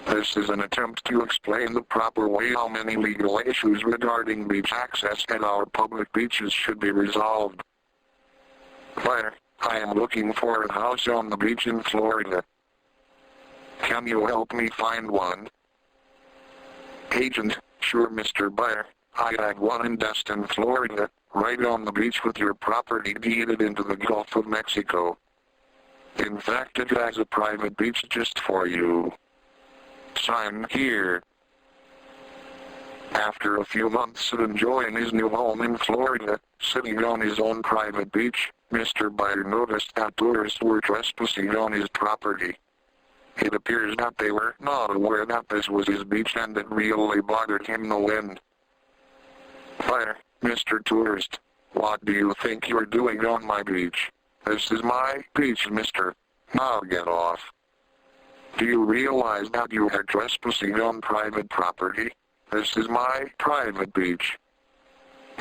This is an attempt to explain the proper way how many legal issues regarding beach access at our public beaches should be resolved. Claire, I am looking for a house on the beach in Florida. Can you help me find one? Agent, sure Mr. Buyer, I have one in Destin, Florida, right on the beach with your property deeded into the Gulf of Mexico. In fact, it has a private beach just for you. Sign here. After a few months of enjoying his new home in Florida, sitting on his own private beach, Mr. Buyer noticed that tourists were trespassing on his property. It appears that they were not aware that this was his beach and it really bothered him no end. Buyer, Mr. Tourist, what do you think you're doing on my beach? This is my beach, mister. Now get off. Do you realize that you are trespassing on private property? This is my private beach.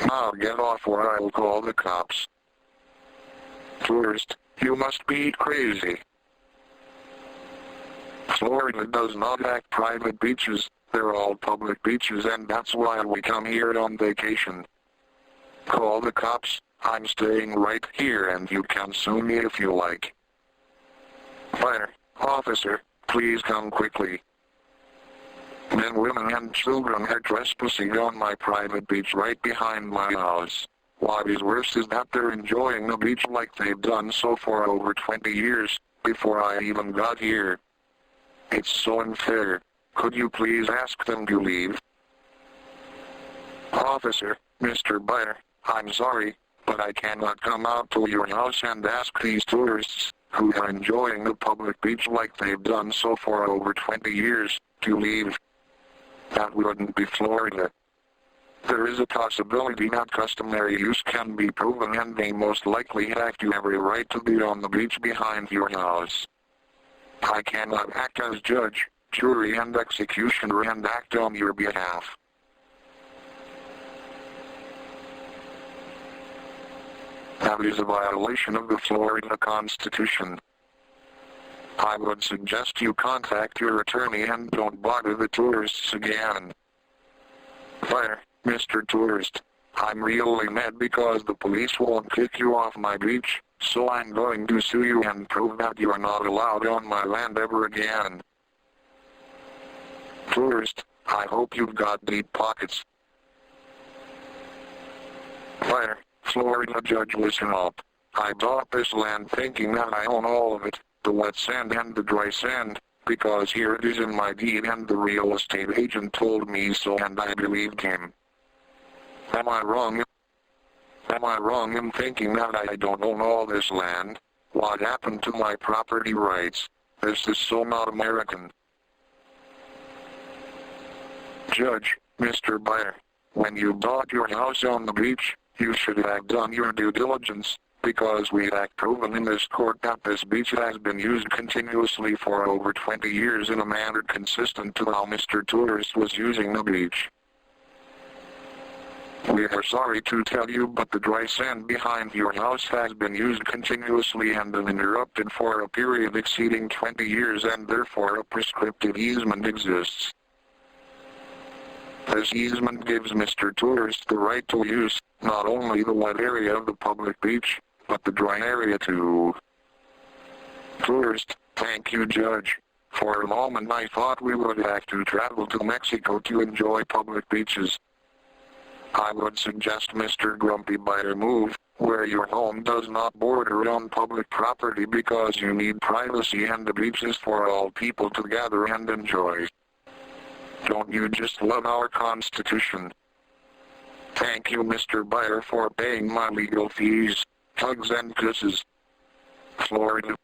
Now get off or I'll call the cops. Tourist, you must be crazy. Florida does not have private beaches, they're all public beaches and that's why we come here on vacation. Call the cops, I'm staying right here and you can sue me if you like. Fire, officer, please come quickly. Men, women and children are trespassing on my private beach right behind my house. What is worse is that they're enjoying the beach like they've done so for over 20 years, before I even got here. It's so unfair. Could you please ask them to leave? Officer, Mr. Buyer, I'm sorry, but I cannot come out to your house and ask these tourists, who are enjoying the public beach like they've done so for over 20 years, to leave. That wouldn't be Florida. There is a possibility that customary use can be proven and they most likely have every right to be on the beach behind your house. I cannot act as judge, jury and executioner and act on your behalf. That is a violation of the Florida Constitution. I would suggest you contact your attorney and don't bother the tourists again. Fire, Mr. Tourist. I'm really mad because the police won't kick you off my beach, so I'm going to sue you and prove that you are not allowed on my land ever again. Tourist, I hope you've got deep pockets. Fire, Florida judge, listen up. I bought this land thinking that I own all of it, the wet sand and the dry sand, because here it is in my deed and the real estate agent told me so and I believed him. Am I wrong? Am I wrong in thinking that I don't own all this land? What happened to my property rights? This is so not American. Judge, Mr. Buyer, when you bought your house on the beach, you should have done your due diligence, because we have proven in this court that this beach has been used continuously for over 20 years in a manner consistent to how Mr. Tourist was using the beach. We are sorry to tell you, but the dry sand behind your house has been used continuously and uninterrupted for a period exceeding 20 years and therefore a prescriptive easement exists. This easement gives Mr. Tourist the right to use, not only the wet area of the public beach, but the dry area too. Tourist, thank you, Judge. For a moment I thought we would have to travel to Mexico to enjoy public beaches. I would suggest Mr. Grumpy Buyer move, where your home does not border on public property because you need privacy and the beach is for all people to gather and enjoy. Don't you just love our Constitution? Thank you, Mr. Buyer, for paying my legal fees. Hugs and kisses. Florida.